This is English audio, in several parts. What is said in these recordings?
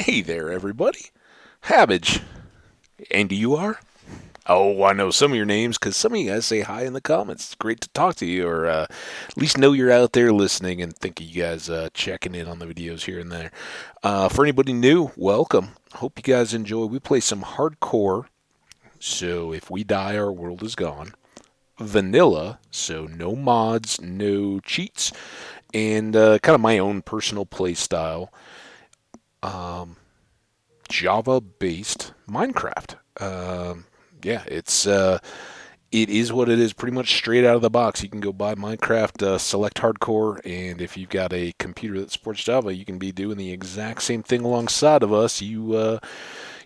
Hey there, everybody. Hambbage. And you are? Oh, I know some of your names because some of you guys say hi in the comments. It's great to talk to you, or at least know you're out there listening and think of you guys checking in on the videos here and there. For anybody new, welcome. Hope you guys enjoy. We play some hardcore, so if we die, our world is gone. Vanilla, so no mods, no cheats, and kind of my own personal play style. Um, Java-based Minecraft. Yeah, it is what it is. Pretty much straight out of the box. You can go buy Minecraft, select hardcore, and if you've got a computer that supports Java, you can be doing the exact same thing alongside of us. You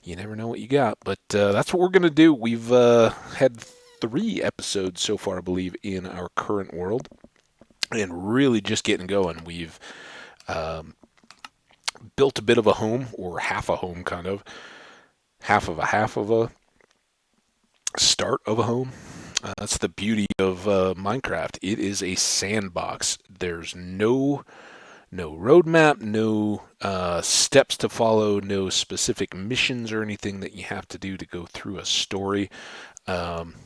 never know what you got, but that's what we're gonna do. We've had 3 episodes so far, I believe, in our current world, and really just getting going. We've um, built a bit of a home, or half a home, kind of half of a start of a home. That's the beauty of Minecraft. It is a sandbox. There's no roadmap, no steps to follow, no specific missions or anything that you have to do to go through a story. Um,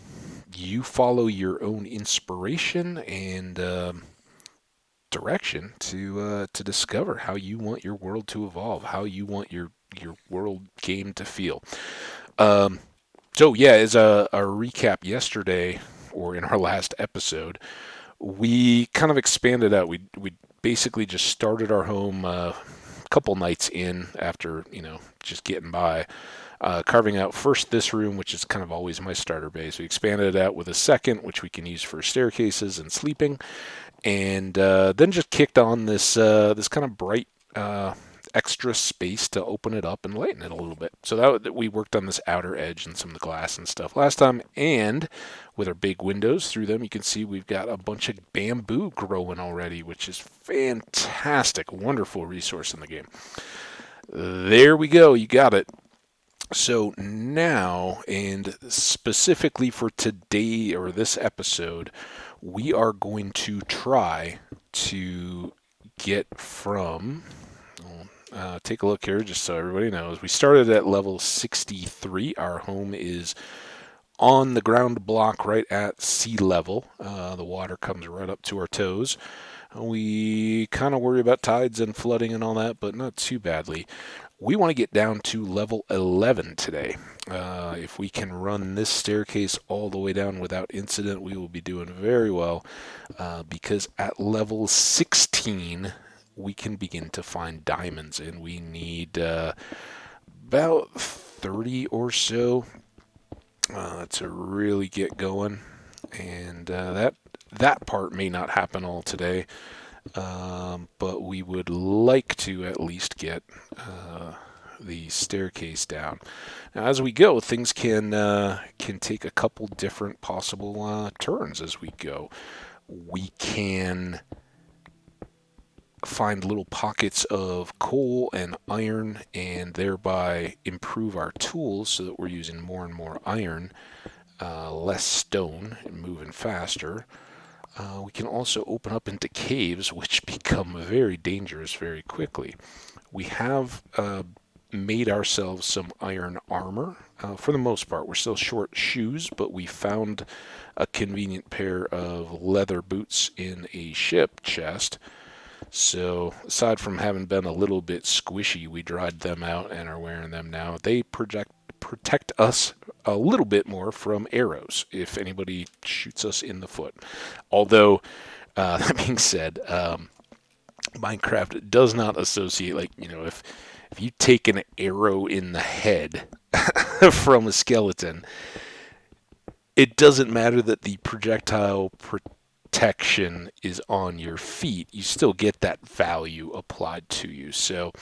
you follow your own inspiration and direction to discover how you want your world to evolve, how you want your world game to feel. Um, So yeah, as a recap yesterday, or in our last episode, we kind of expanded out. We basically just started our home a couple nights in after just getting by, carving out first this room, which is kind of always my starter base. We expanded it out with a second, which we can use for staircases and sleeping, and then just kicked on this kind of bright. Extra space to open it up and lighten it a little bit. So that we worked on this outer edge and some of the glass and stuff last time, and with our big windows through them, you can see we've got a bunch of bamboo growing already, which is fantastic, wonderful resource in the game. There we go, you got it. So now, and specifically for today or this episode, we are going to try to get from take a look here just so everybody knows. We started at level 63. Our home is on the ground block right at sea level. The water comes right up to our toes. We kind of worry about tides and flooding and all that, but not too badly. We want to get down to level 11 today. If we can run this staircase all the way down without incident, we will be doing very well, because at level 16, we can begin to find diamonds, and we need about 30 or so to really get going. And that part may not happen all today, but we would like to at least get the staircase down. Now, as we go, things can take a couple different possible turns as we go. We can find little pockets of coal and iron and thereby improve our tools so that we're using more and more iron, less stone, and moving faster. We can also open up into caves, which become very dangerous very quickly. We have made ourselves some iron armor. For the most part, we're still short shoes, but we found a convenient pair of leather boots in a ship chest. So, aside from having been a little bit squishy, we dried them out and are wearing them now. They protect us a little bit more from arrows if anybody shoots us in the foot. Although, that being said, Minecraft does not associate, like, if you take an arrow in the head from a skeleton, it doesn't matter that the projectile protection is on your feet, you still get that value applied to you. So,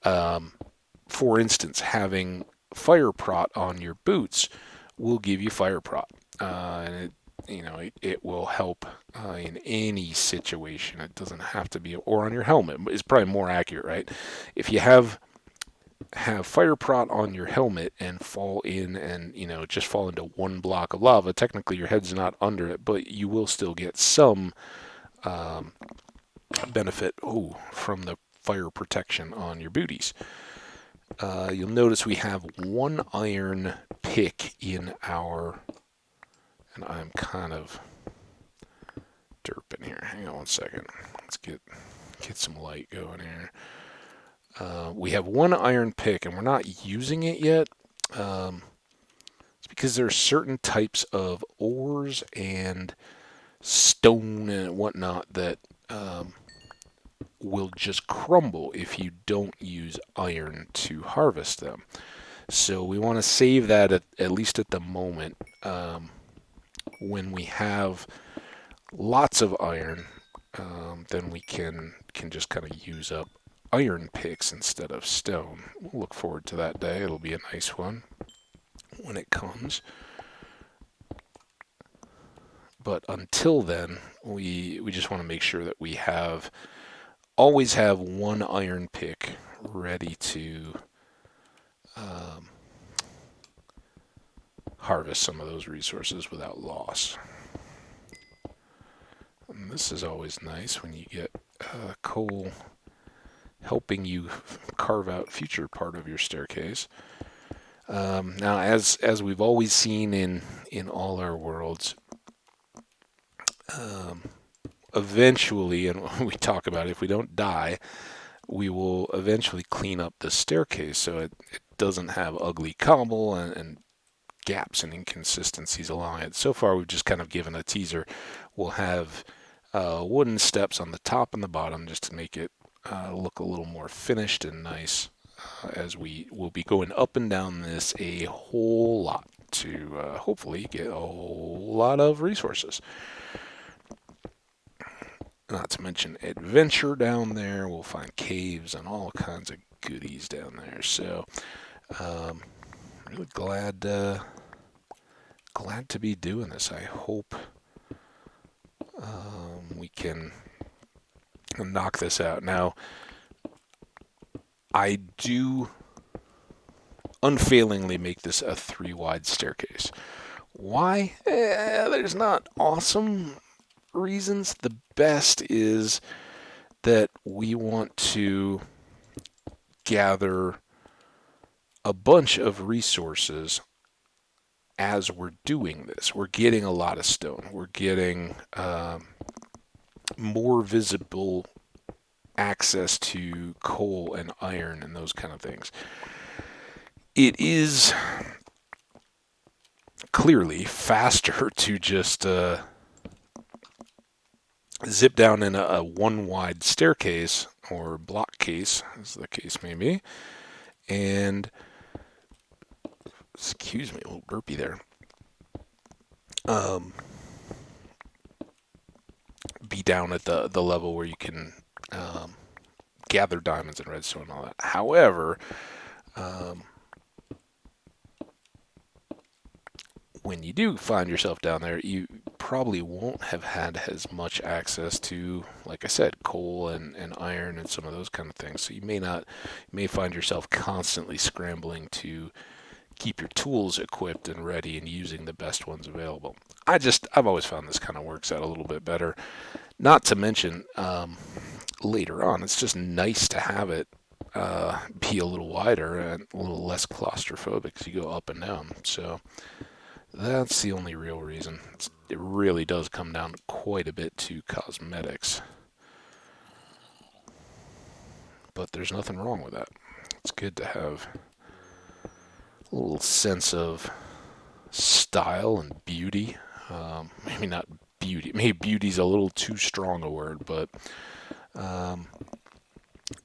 for instance, having fire prot on your boots will give you fire prot, and it will help in any situation. It doesn't have to be, or on your helmet is probably more accurate, right? If you have fire prot on your helmet and fall in and just fall into one block of lava, technically your head's not under it, but you will still get some um, benefit from the fire protection on your booties. you'll notice we have one iron pick in our, and I'm kind of derping here. Hang on one second. Let's get some light going here. We have one iron pick, and we're not using it yet. It's because there are certain types of ores and stone and whatnot that will just crumble if you don't use iron to harvest them. So we want to save that at least at the moment. When we have lots of iron, then we can just kind of use up iron picks instead of stone. We'll look forward to that day. It'll be a nice one when it comes. But until then, we just want to make sure that we always have one iron pick ready to harvest some of those resources without loss. And this is always nice when you get coal helping you carve out future part of your staircase. Now, as we've always seen in all our worlds, eventually, and we talk about it, if we don't die, we will eventually clean up the staircase so it doesn't have ugly cobble and gaps and inconsistencies along it. So far, we've just kind of given a teaser. We'll have wooden steps on the top and the bottom just to make it look a little more finished and nice, as we will be going up and down this a whole lot to hopefully get a whole lot of resources. Not to mention adventure down there. We'll find caves and all kinds of goodies down there. So, really glad to be doing this. I hope we can knock this out. Now, I do unfailingly make this a 3-wide staircase. Why? There's not awesome reasons. The best is that we want to gather a bunch of resources as we're doing this. We're getting a lot of stone. We're getting more visible access to coal and iron and those kind of things. It is clearly faster to just zip down in a one-wide staircase or block case, as the case may be, and excuse me, a little burpee there. Be down at the level where you can gather diamonds and redstone and all that. However, when you do find yourself down there, you probably won't have had as much access to, like I said, coal and iron and some of those kind of things. So you may find yourself constantly scrambling to keep your tools equipped and ready and using the best ones available. I've always found this kind of works out a little bit better. Not to mention, later on, it's just nice to have it be a little wider and a little less claustrophobic as you go up and down. So that's the only real reason. It really does come down quite a bit to cosmetics. But there's nothing wrong with that. It's good to have a little sense of style and beauty. Maybe not beauty. Maybe beauty's a little too strong a word, but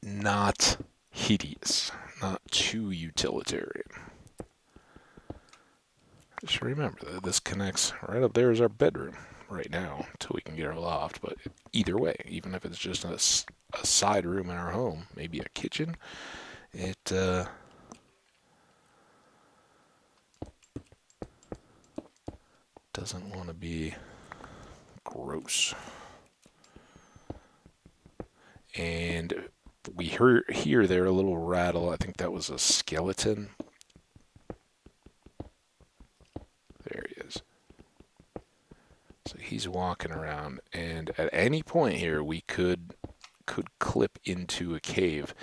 not hideous, not too utilitarian. Just remember that this connects right up there is our bedroom right now until we can get our loft. But either way, even if it's just a side room in our home, maybe a kitchen, it doesn't want to be gross. And we hear there a little rattle. I think that was a skeleton. There he is. So he's walking around, and at any point here we could clip into a cave.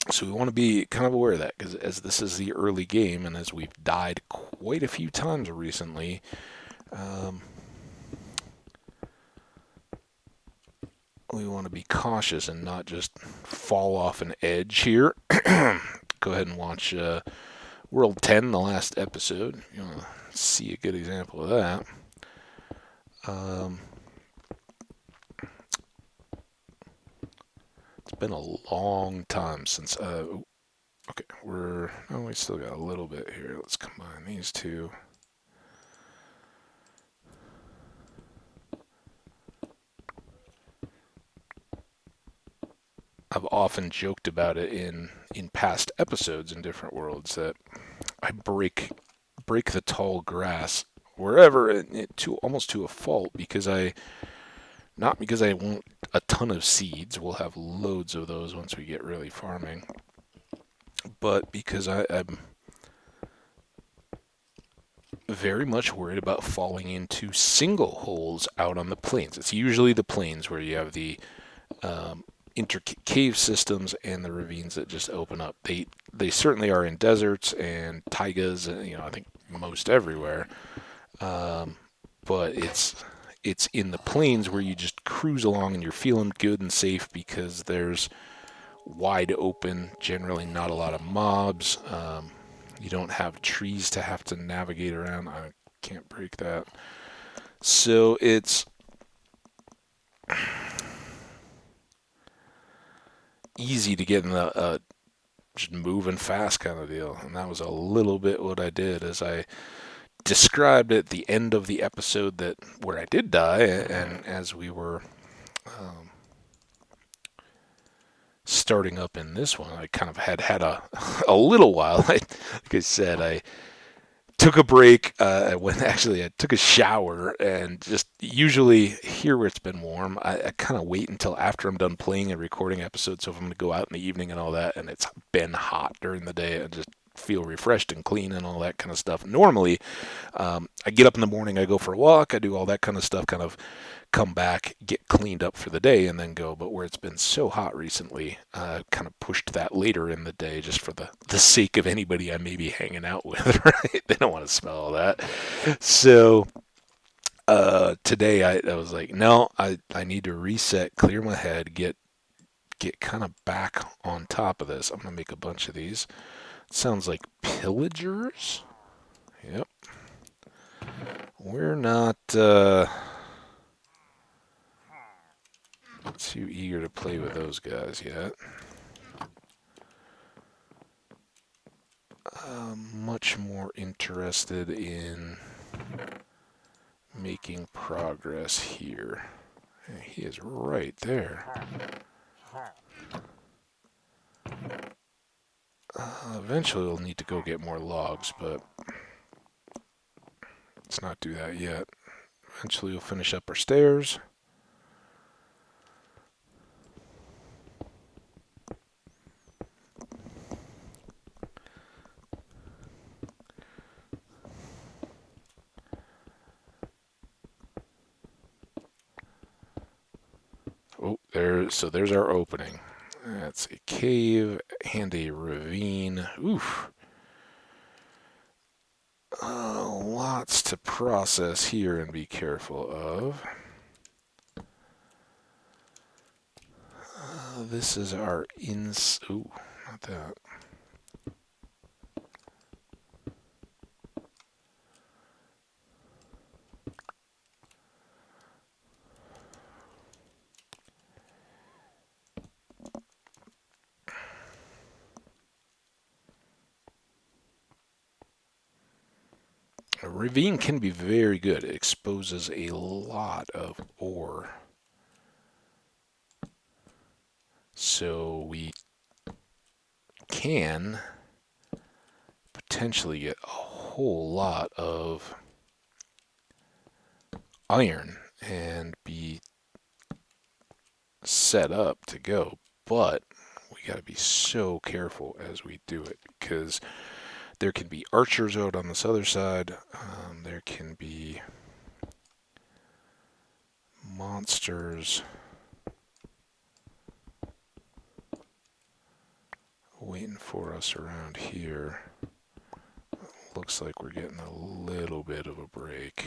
So we want to be kind of aware of that, because as this is the early game and as we've died quite a few times recently, um, we want to be cautious and not just fall off an edge here. Go ahead and watch World 10, the last episode. You want to see a good example of that. Um, it's been a long time since. Okay, we still got a little bit here. Let's combine these two. I've often joked about it in past episodes in different worlds that I break the tall grass wherever to almost to a fault, because I not because I want a ton of seeds. We'll have loads of those once we get really farming, but because I'm very much worried about falling into single holes out on the plains. It's usually the plains where you have the intricate cave systems and the ravines that just open up. They certainly are in deserts and taigas, and I think most everywhere. Um, but it's in the plains where you just cruise along and you're feeling good and safe because there's wide open, generally not a lot of mobs. You don't have trees to have to navigate around. I can't break that. So it's easy to get in the just moving fast kind of deal. And that was a little bit what I did, as I described at the end of the episode that where I did die, and as we were starting up in this one, I kind of had a little while. Like I said, I took a break. I took a shower, and just usually here where it's been warm, I kind of wait until after I'm done playing and recording episodes. So if I'm going to go out in the evening and all that, and it's been hot during the day, I just feel refreshed and clean and all that kind of stuff. Normally, I get up in the morning, I go for a walk, I do all that kind of stuff, kind of come back, get cleaned up for the day, and then go. But where it's been so hot recently, kind of pushed that later in the day, just for the sake of anybody I may be hanging out with, right? They don't want to smell all that. So today I was like, no, I need to reset, clear my head, get kind of back on top of this. I'm gonna make a bunch of these. Sounds like pillagers. Yep. We're not too eager to play with those guys yet. Much more interested in making progress here. He is right there. Eventually we'll need to go get more logs, but let's not do that yet. Eventually we'll finish up our stairs. Oh, there's our opening. That's a cave and a ravine. Oof. Lots to process here and be careful of. This is our ooh, not that. A ravine can be very good. It exposes a lot of ore. So we can potentially get a whole lot of iron and be set up to go. But we got to be so careful as we do it, because there can be archers out on this other side. There can be monsters waiting for us around here. Looks like we're getting a little bit of a break.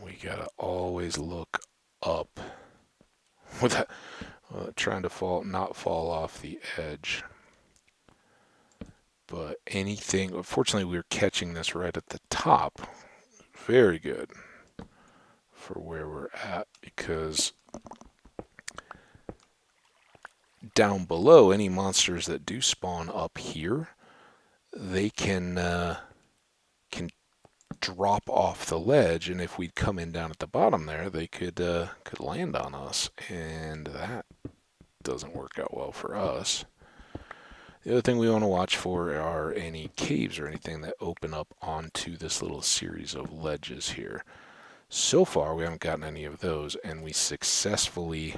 We gotta always look up without trying to not fall off the edge. But anything, fortunately, we were catching this right at the top. Very good for where we're at, because down below, any monsters that do spawn up here, they can drop off the ledge, and if we'd come in down at the bottom there, they could land on us, and that doesn't work out well for us. The other thing we want to watch for are any caves or anything that open up onto this little series of ledges here. So far, we haven't gotten any of those, and we successfully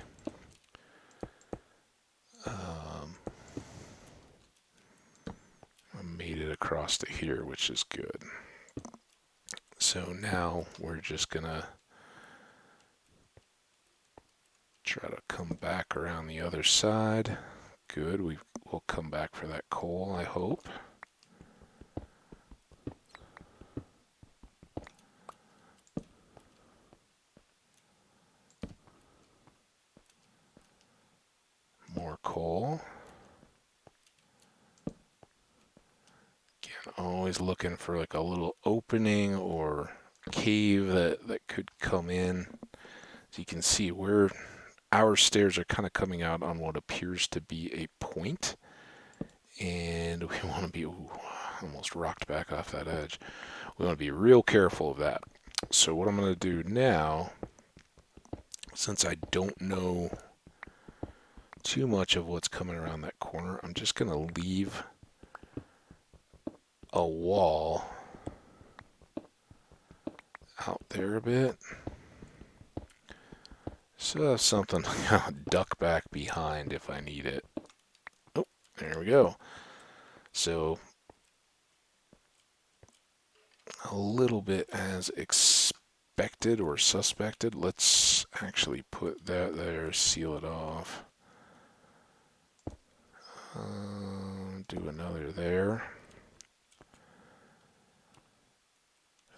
made it across to here, which is good. So now we're just gonna try to come back around the other side. Good, we'll come back for that coal, I hope. More coal. Again, always looking for like a little opening or cave that could come in. As you can see, our stairs are kind of coming out on what appears to be a point, and we want to be, almost rocked back off that edge. We want to be real careful of that. So what I'm going to do now, since I don't know too much of what's coming around that corner, I'm just going to leave a wall out there a bit. So I have something to duck back behind if I need it. Oh, there we go. So a little bit as expected or suspected. Let's actually put that there, seal it off. Do another there.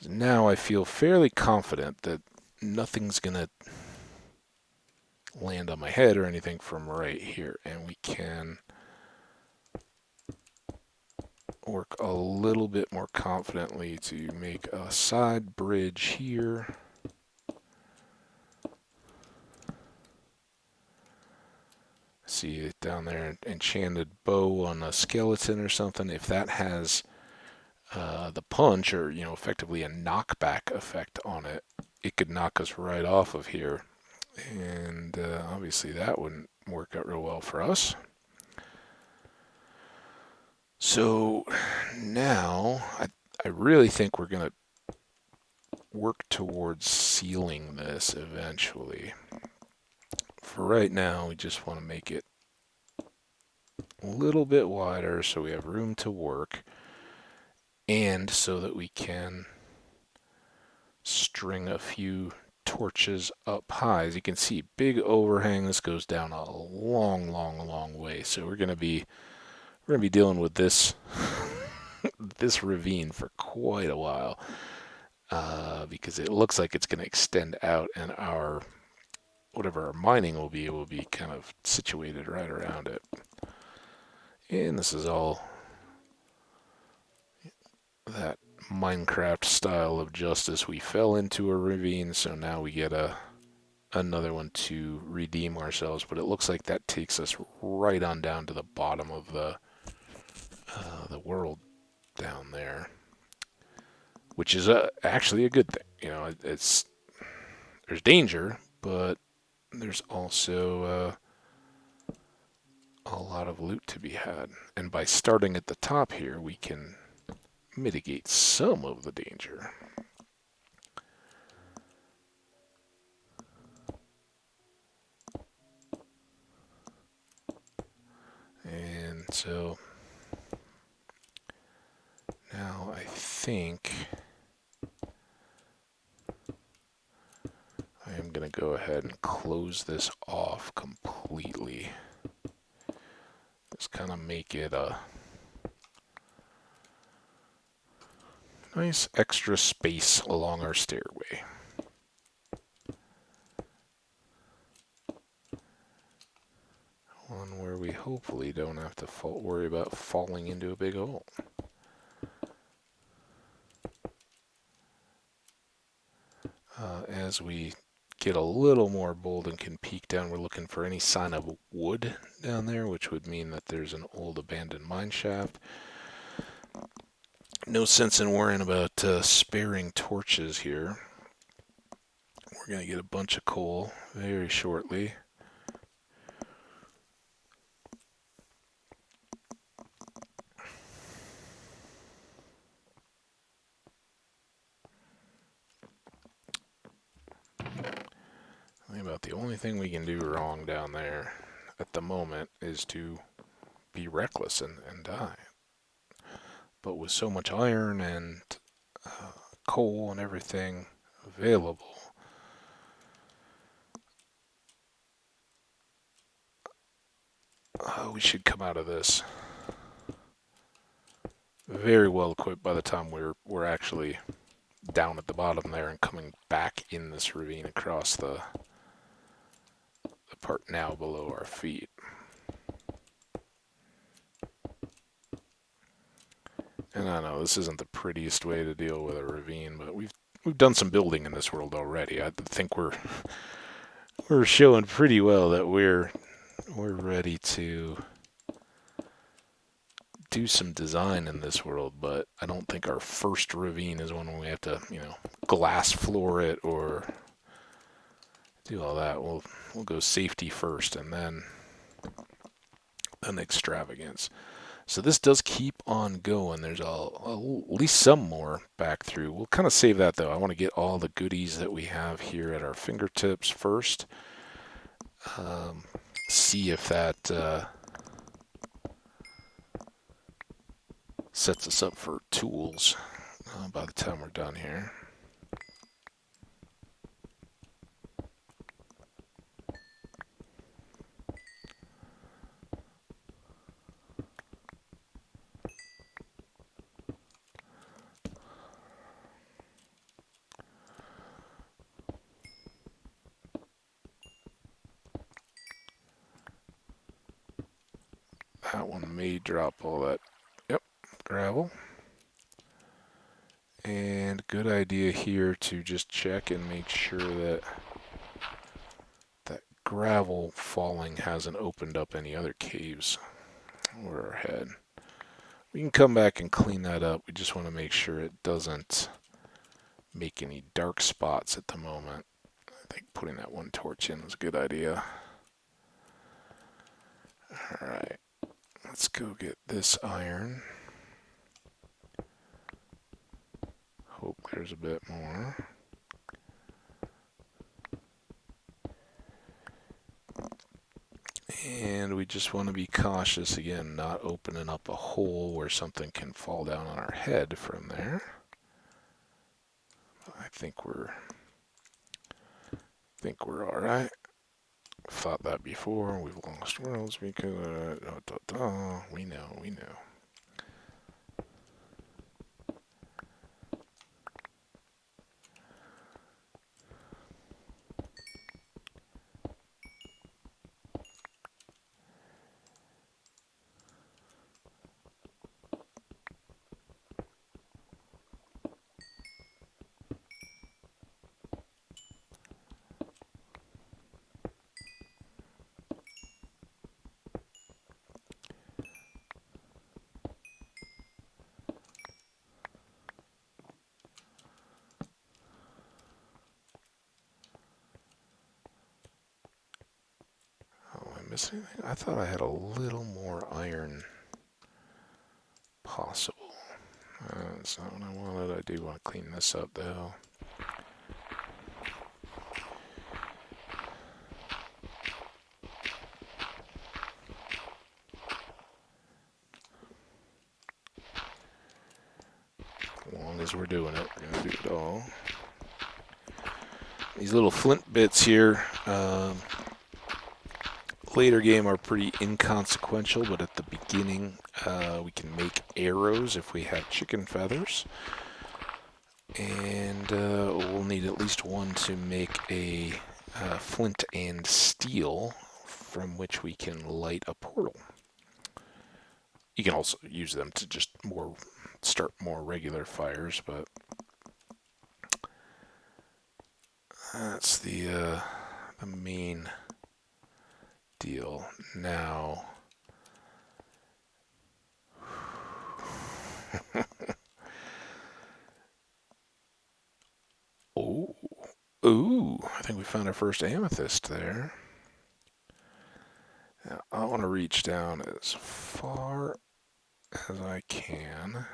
Now I feel fairly confident that nothing's gonna land on my head or anything from right here, and we can work a little bit more confidently to make a side bridge here. See it down there, enchanted bow on a skeleton or something. If that has the punch, or effectively a knockback effect on it, it could knock us right off of here, and obviously that wouldn't work out real well for us. So now I really think we're gonna work towards sealing this eventually. For right now, we just want to make it a little bit wider so we have room to work, and so that we can string a few torches up high. As you can see, big overhang. This goes down a long way. So we're gonna be dealing with this this ravine for quite a while, because it looks like it's gonna extend out, and whatever our mining will be kind of situated right around it. And this is all that Minecraft style of justice. We fell into a ravine, so now we get another one to redeem ourselves. But it looks like that takes us right on down to the bottom of the world down there, which is actually a good thing. There's danger, but there's also a lot of loot to be had. And by starting at the top here, we can mitigate some of the danger. And So now I think I am going to go ahead and close this off completely. Just kind of make it a nice extra space along our stairway. One where we hopefully don't have to worry about falling into a big hole. As we get a little more bold and can peek down, we're looking for any sign of wood down there, which would mean that there's an old abandoned mine shaft. No sense in worrying about sparing torches here. We're going to get a bunch of coal very shortly. About the only thing we can do wrong down there at the moment is to be reckless and die. But with so much iron and coal and everything available, we should come out of this very well equipped by the time we're actually down at the bottom there and coming back in this ravine across the part now below our feet. And I know this isn't the prettiest way to deal with a ravine, but we've done some building in this world already. I think we're showing pretty well that we're ready to do some design in this world, but I don't think our first ravine is one where we have to, glass floor it or do all that. We'll go safety first and then an extravagance. So this does keep on going. There's at least some more back through. We'll kind of save that though. I want to get all the goodies that we have here at our fingertips first. See if that sets us up for tools by the time we're done here. That one may drop all that, gravel. And good idea here to just check and make sure that that gravel falling hasn't opened up any other caves over our head. We can come back and clean that up. We just want to make sure it doesn't make any dark spots at the moment. I think putting that one torch in was a good idea. Alright, let's go get this iron. Hope there's a bit more. And we just want to be cautious again, not opening up a hole where something can fall down on our head from there. I think we're alright. Thought that before. We've lost worlds because we know. Miss anything? I thought I had a little more iron possible. That's not what I wanted. I do want to clean this up though. long as we're doing it. We're gonna do it all. These little flint bits here, later game are pretty inconsequential, but at the beginning we can make arrows if we have chicken feathers. And we'll need at least one to make a flint and steel from which we can light a portal. You can also use them to just start more regular fires, but that's the main deal. Now, oh, ooh! I think we found our first amethyst there. Now, I want to reach down as far as I can.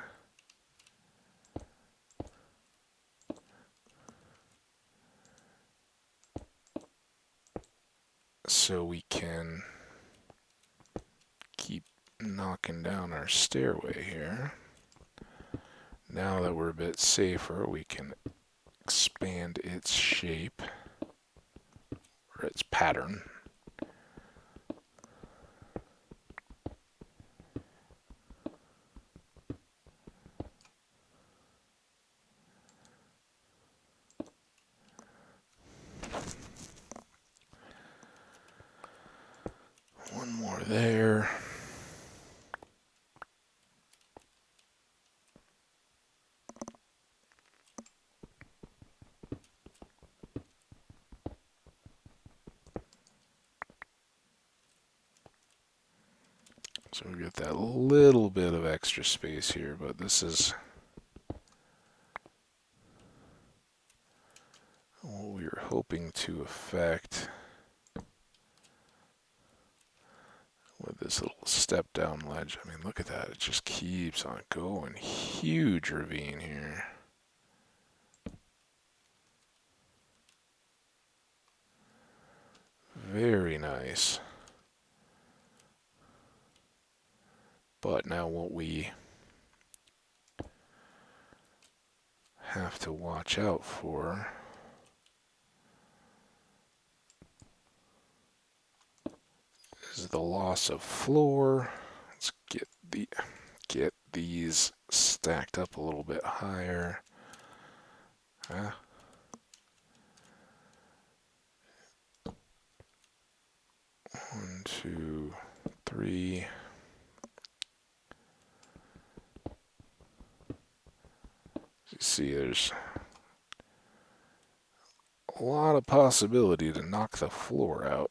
So we can keep knocking down our stairway here. Now that we're a bit safer, we can expand its shape, or its pattern. One more there. So we get that little bit of extra space here, but this is what we were hoping to affect with this little step down ledge. I mean, look at that. It just keeps on going. Huge ravine here. Very nice. But now what we have to watch out for is the loss of floor. Let's get these stacked up a little bit higher. 1, 2, 3. You see, there's a lot of possibility to knock the floor out.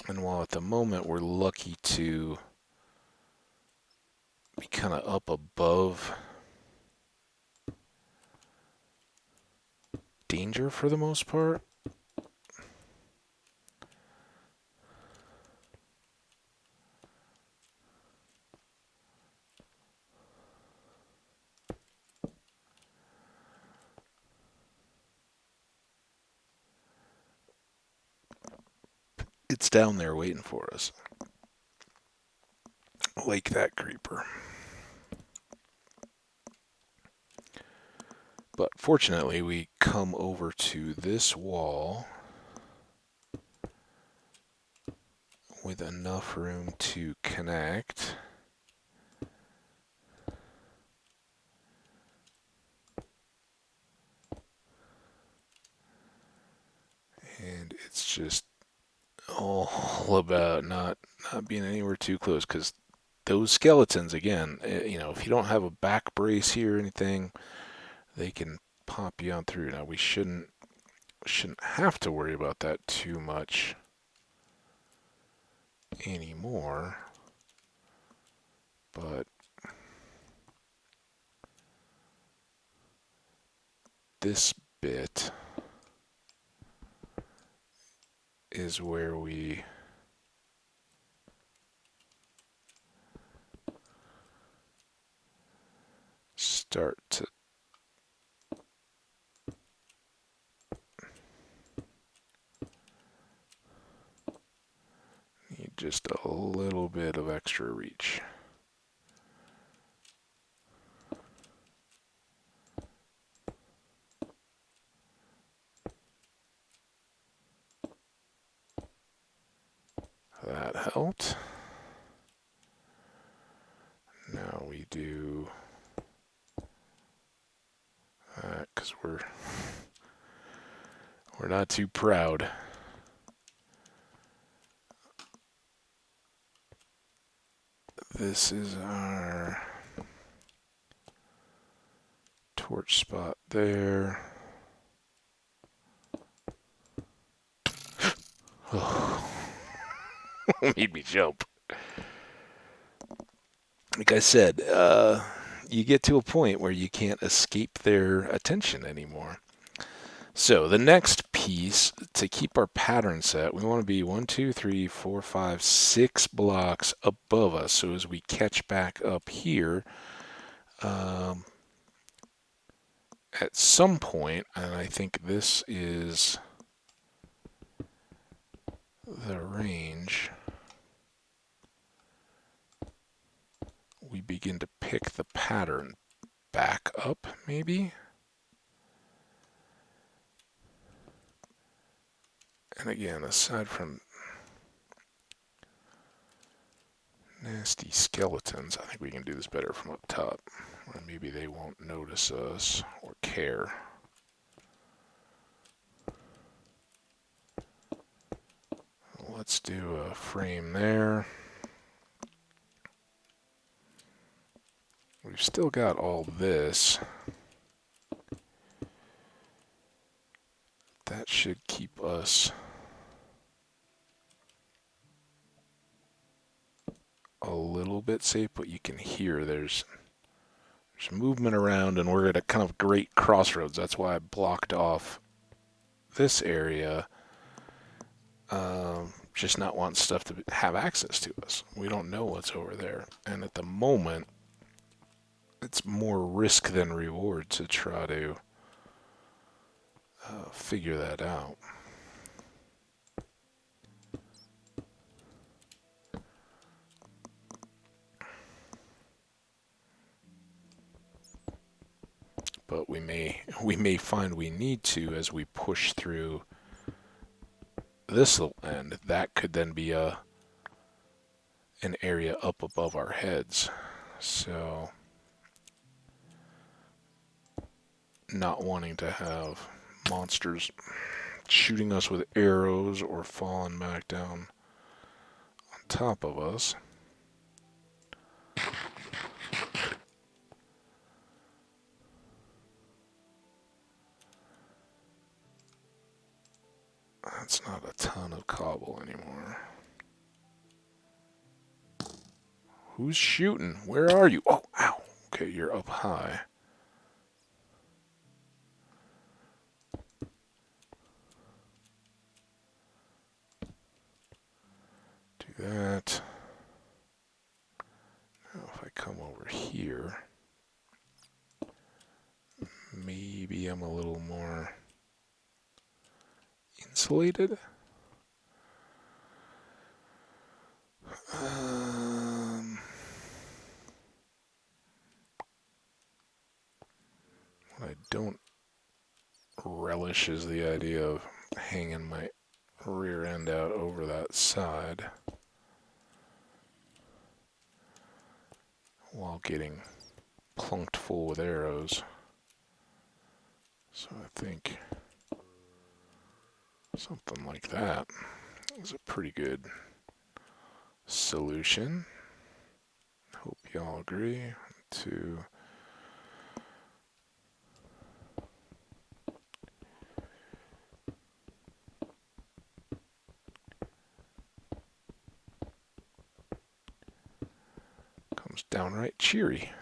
And while at the moment we're lucky to be kind of up above danger for the most part, it's down there waiting for us. Like that creeper. But fortunately, we come over to this wall with enough room to connect. And it's just all about not being anywhere too close, because those skeletons, again, if you don't have a back brace here or anything, they can pop you on through. Now, we shouldn't have to worry about that too much anymore, but this bit is where we start to just a little bit of extra reach. That helped. Now we do that because we're not too proud. This is our torch spot there. Made me jump. Like I said, you get to a point where you can't escape their attention anymore. So the next piece, to keep our pattern set, we want to be 1, 2, 3, 4, 5, 6 blocks above us. So as we catch back up here, at some point, and I think this is the range, we begin to pick the pattern back up, maybe? And again, aside from nasty skeletons, I think we can do this better from up top. Or maybe they won't notice us or care. Let's do a frame there. We've still got all this. That should keep us a little bit safe, but you can hear there's movement around, and we're at a kind of great crossroads. That's why I blocked off this area. Just not want stuff to have access to us. We don't know what's over there. And at the moment, it's more risk than reward to try to figure that out. But we may find we need to as we push through this little end. That could then be an area up above our heads. So not wanting to have monsters shooting us with arrows or falling back down on top of us. That's not a ton of cobble anymore. Who's shooting? Where are you? Oh, ow. Okay, you're up high. Do that. Now if I come over here, maybe I'm a little more insulated. What I don't relish is the idea of hanging my rear end out over that side while getting plunked full with arrows. So I think something like that is a pretty good solution. Hope y'all agree. To comes downright cheery.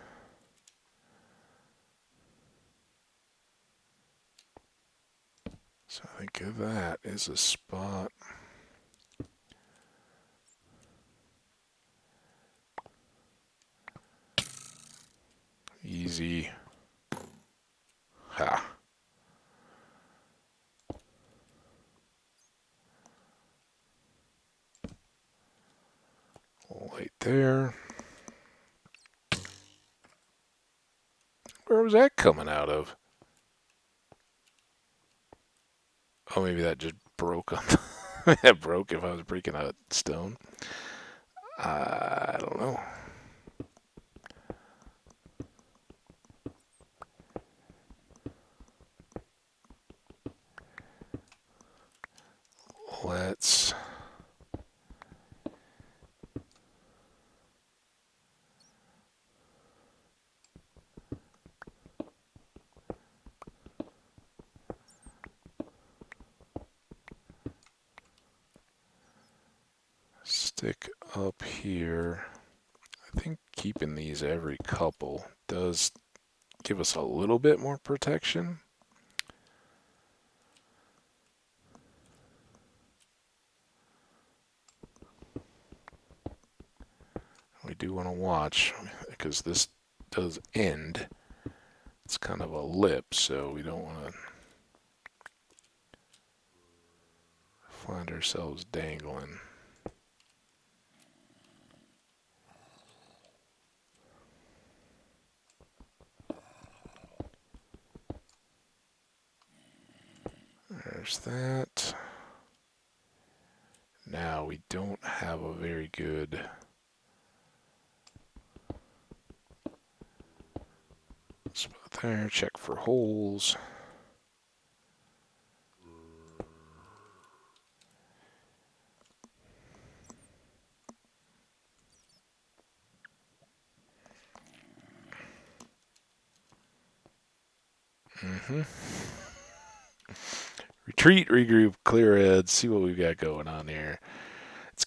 So I think that is a spot. Easy. Ha. there. Where was that coming out of? Oh, maybe that just broke up. That broke if I was breaking a stone. I don't know. Let's stick up here. I think keeping these every couple does give us a little bit more protection. We do want to watch because this does end. It's kind of a lip, so we don't want to find ourselves dangling. There's that. Now we don't have a very good spot there. Check for holes. Retreat, regroup, clear heads, see what we've got going on here. It's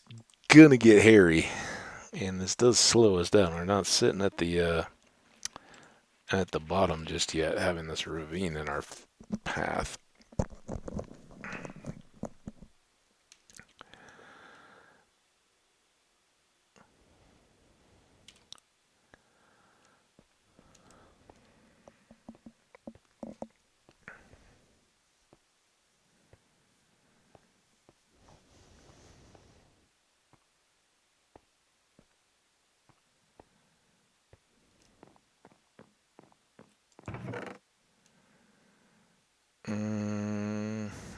gonna get hairy, and this does slow us down. We're not sitting at the bottom just yet, having this ravine in our path.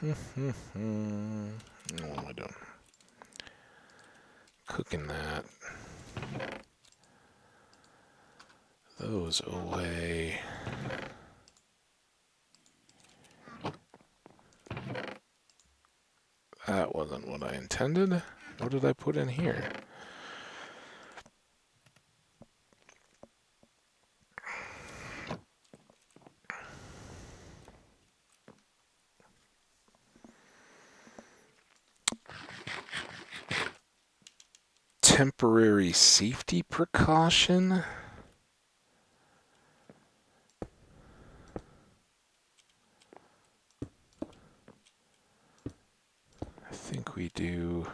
What am I doing? Cooking that. Those away. That wasn't what I intended. What did I put in here? Temporary safety precaution? I think we do.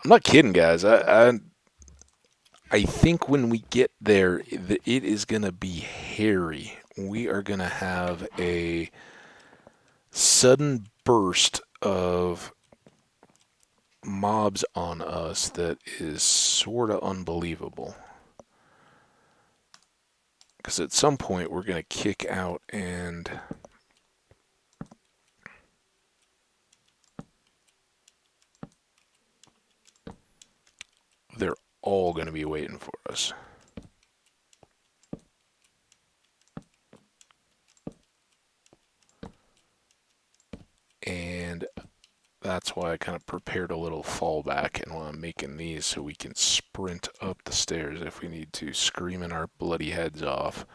I'm not kidding, guys. I think when we get there, it is going to be hairy. We are going to have a sudden burst of mobs on us that is sort of unbelievable. Because at some point, we're going to kick out and they're all going to be waiting for us. And that's why I kind of prepared a little fallback and why I'm making these so we can sprint up the stairs if we need to, screaming our bloody heads off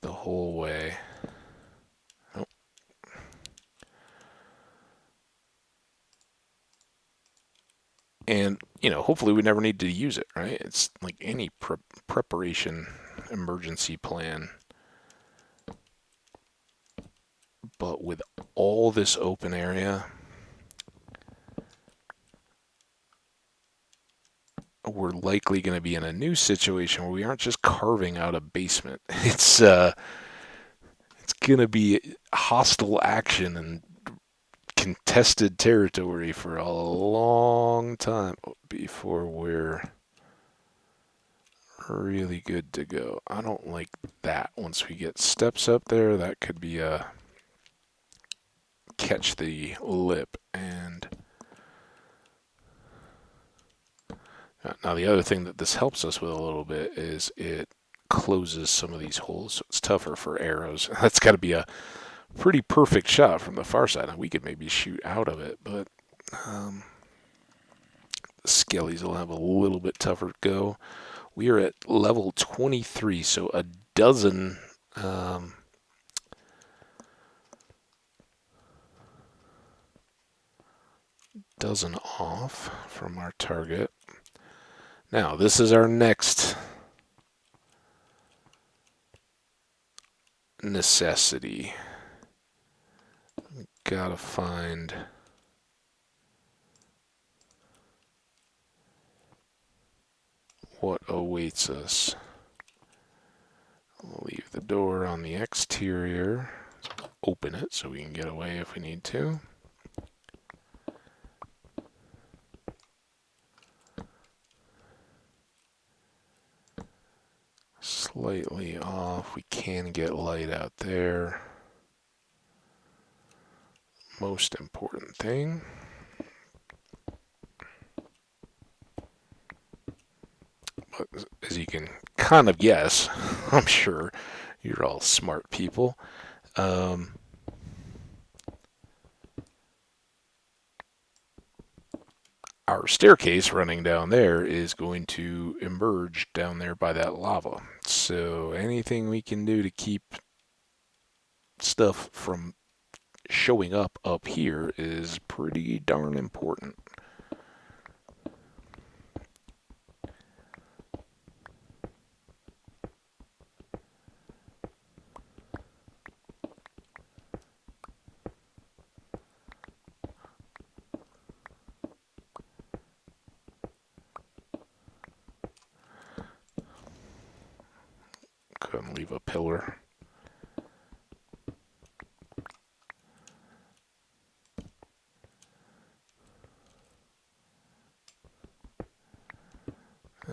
the whole way. Oh. And, hopefully we never need to use it, right? It's like any preparation emergency plan. But with all this open area, we're likely going to be in a new situation where we aren't just carving out a basement. It's gonna be hostile action and contested territory for a long time before we're really good to go. I don't like that. Once we get steps up there, that could be a catch the lip. And now the other thing that this helps us with a little bit is it closes some of these holes, so it's tougher for arrows. That's got to be a pretty perfect shot from the far side. We could maybe shoot out of it, but the skellies will have a little bit tougher go. We are at level 23, so a dozen dozen off from our target. Now, this is our next necessity. We gotta find what awaits us. We'll leave the door on the exterior. Open it so we can get away if we need to. Slightly off. We can get light out there. Most important thing. But as you can kind of guess, I'm sure you're all smart people. Our staircase running down there is going to emerge down there by that lava. So anything we can do to keep stuff from showing up here is pretty darn important. Couldn't leave a pillar.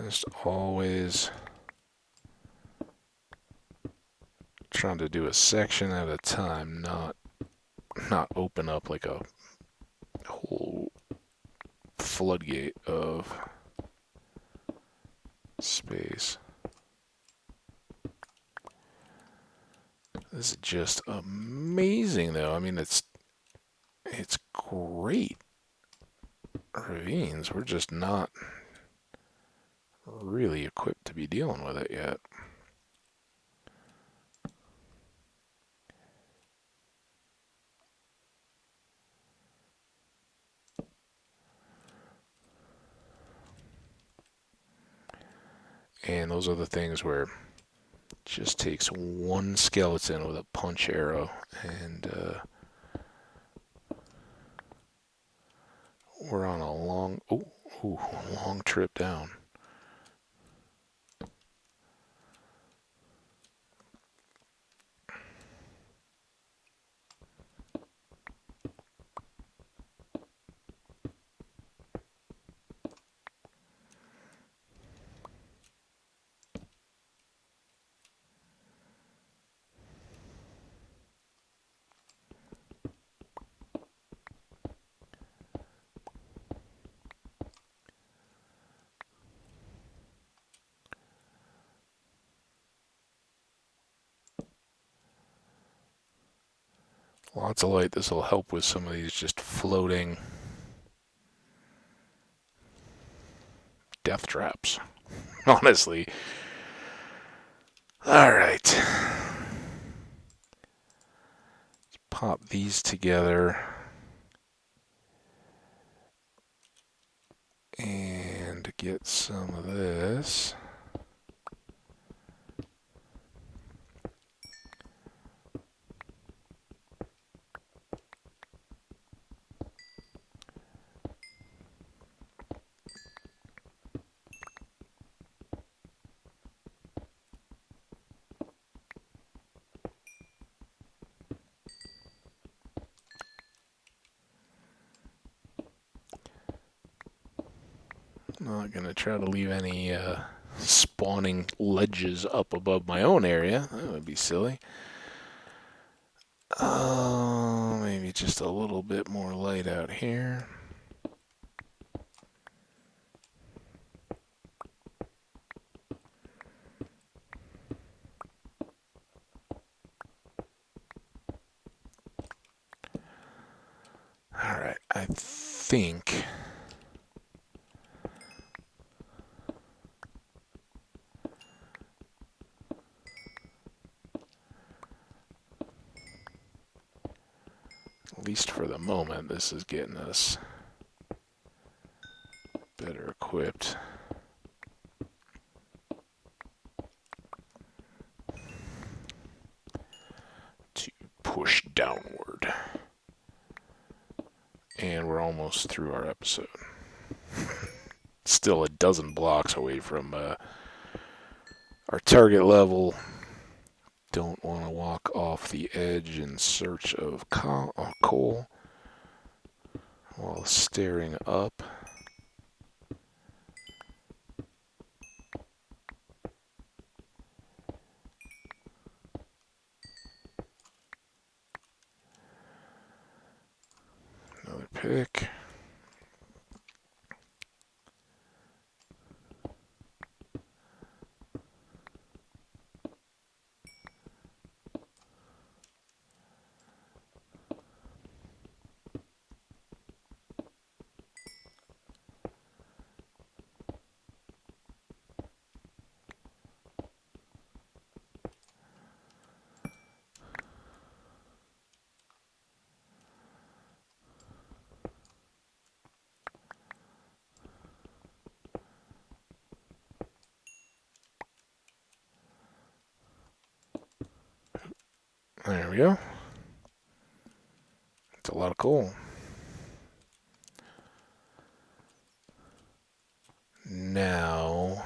Just always trying to do a section at a time, not open up like a whole floodgate of space. This is just amazing, though. I mean, it's great ravines. We're just not really equipped to be dealing with it yet. And those are the things where it just takes one skeleton with a punch arrow, and we're on a long trip down. Lots of light. This will help with some of these just floating death traps. Honestly. Alright. Let's pop these together. And get some of this. Not gonna try to leave any spawning ledges up above my own area. That would be silly. Maybe just a little bit more light out here. Alright, I think at least for the moment, this is getting us better equipped. To push downward. And we're almost through our episode. Still a dozen blocks away from our target level. Don't want to walk off the edge in search of coal while staring up. Another pick. There we go. It's a lot of coal. Now,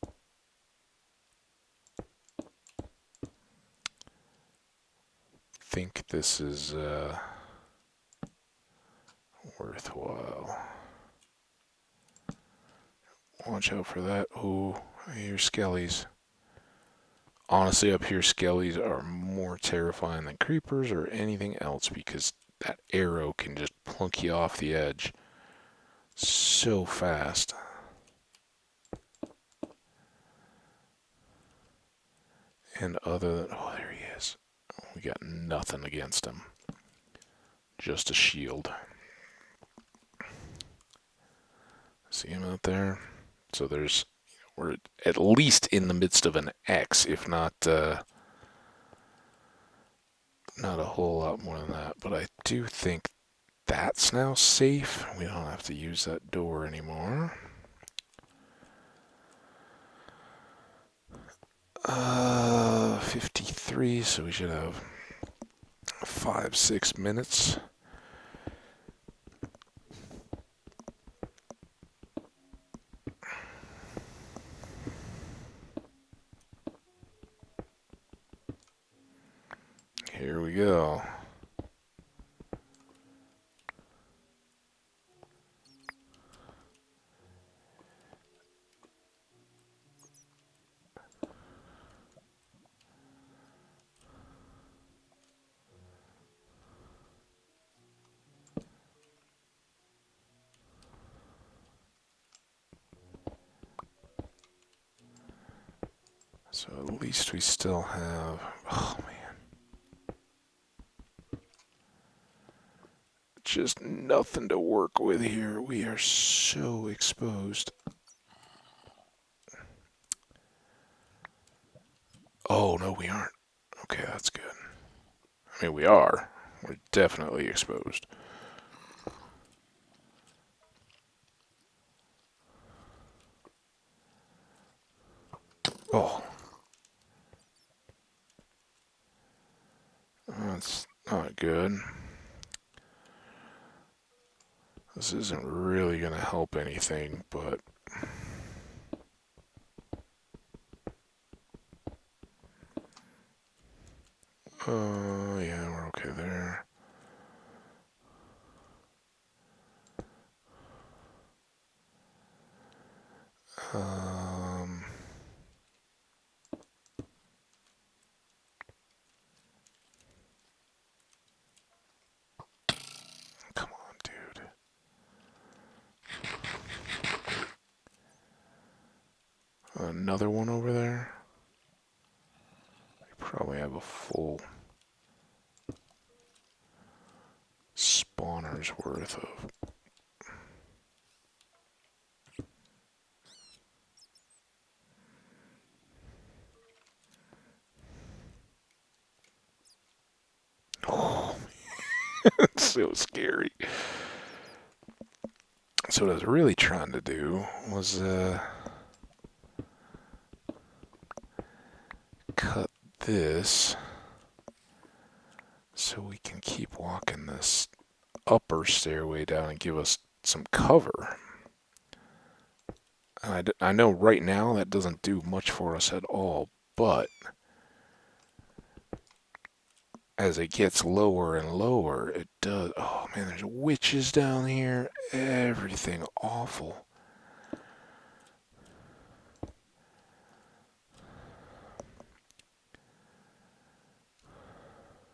I think this is worthwhile. Watch out for that. Ooh, I hear skellies. Honestly, up here, skellies are more terrifying than creepers or anything else because that arrow can just plunk you off the edge so fast. And other than, oh, there he is. We got nothing against him. Just a shield. See him out there? So we're at least in the midst of an X, if not not a whole lot more than that. But I do think that's now safe. We don't have to use that door anymore. 53, so we should have 5-6 minutes. Here we go. So at least we still have, oh man, just nothing to work with here. We are so exposed. Oh, no, we aren't. Okay, that's good. I mean, we are. We're definitely exposed. Oh. That's not good. This isn't really going to help anything, but... yeah, we're okay there. Um, Come on, dude. Another one over there. We probably have a full spawner's worth of. Oh, it's so scary. So what I was really trying to do was cut this so we can keep walking this upper stairway down and give us some cover. I know right now that doesn't do much for us at all, but as it gets lower and lower, it does. Oh man, there's witches down here. Everything awful.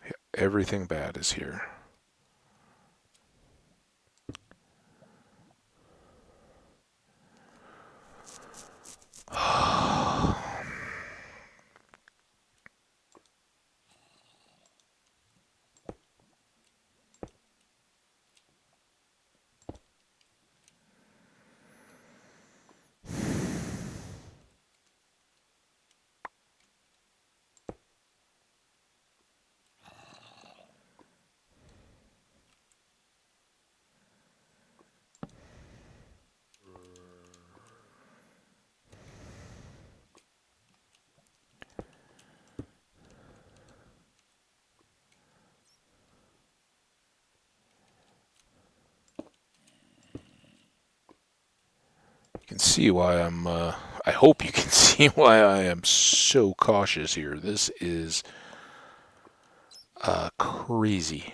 Yeah, everything bad is here. You can see why I hope you can see why I am so cautious here. This is crazy.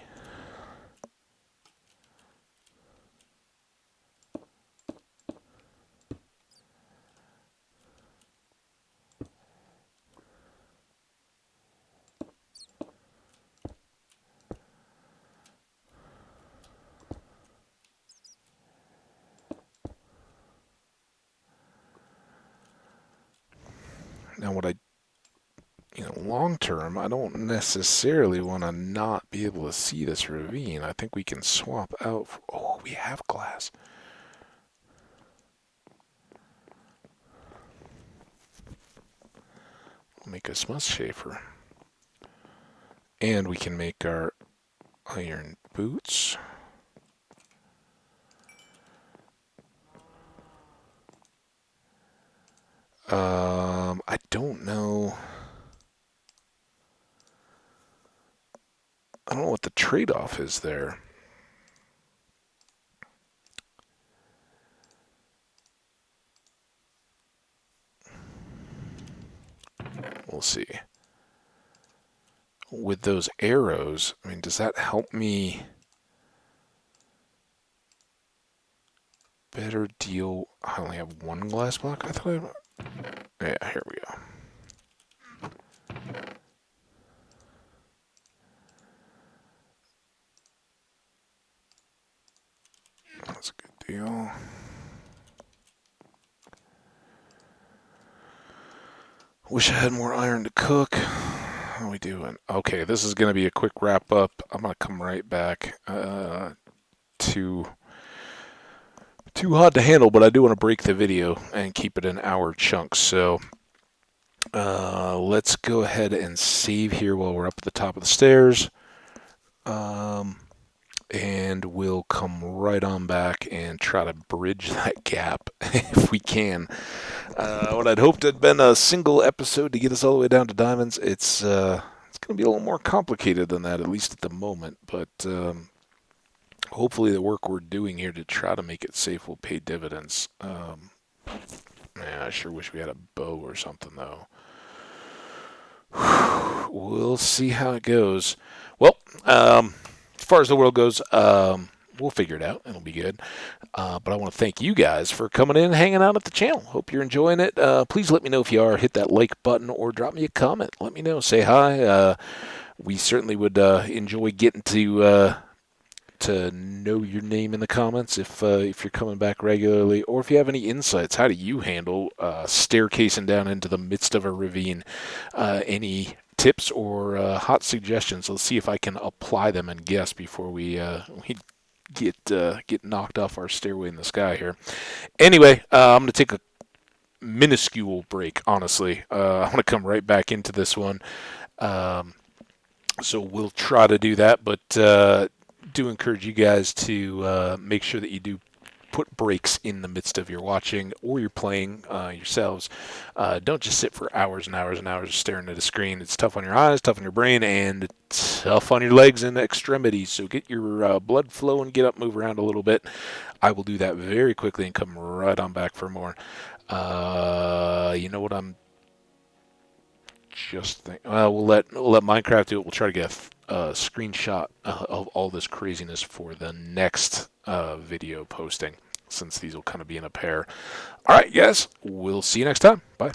Now, long term, I don't necessarily want to not be able to see this ravine. I think we can swap out. Oh, we have glass. We'll make a smudge shafer. And we can make our iron boots. I don't know. I don't know what the trade-off is there. We'll see. With those arrows, I mean, does that help me better deal? I only have one glass block. I thought yeah, here we go. That's a good deal. Wish I had more iron to cook. How are we doing? Okay, this is going to be a quick wrap up. I'm going to come right back. Too hot to handle, but I do want to break the video and keep it in hour chunks. So let's go ahead and save here while we're up at the top of the stairs. And we'll come right on back and try to bridge that gap if we can. What I'd hoped had been a single episode to get us all the way down to diamonds, it's going to be a little more complicated than that, at least at the moment. But hopefully the work we're doing here to try to make it safe will pay dividends. Man, I sure wish we had a bow or something, though. We'll see how it goes. Well, as far as the world goes, We'll figure it out. It'll be good. But I want to thank you guys for coming in and hanging out at the channel. Hope you're enjoying it. Please let me know if you are. Hit that like button or drop me a comment. Let me know. Say hi. We certainly would enjoy getting to know your name in the comments if you're coming back regularly, or if you have any insights. How do you handle staircasing down into the midst of a ravine? Any tips or hot suggestions? Let's see if I can apply them and guess before we get knocked off our stairway in the sky here. Anyway, I'm going to take a minuscule break, honestly. I want to come right back into this one. So we'll try to do that, but do encourage you guys to make sure that you do put breaks in the midst of your watching or your playing yourselves. Don't just sit for hours and hours and hours staring at a screen. It's tough on your eyes, tough on your brain, and tough on your legs and extremities. So get your blood flowing, get up, move around a little bit. I will do that very quickly and come right on back for more. You know what I'm just thinking? We'll let Minecraft do it. We'll try to get a screenshot of all this craziness for the next video posting, since these will kind of be in a pair. All right, guys, we'll see you next time. Bye.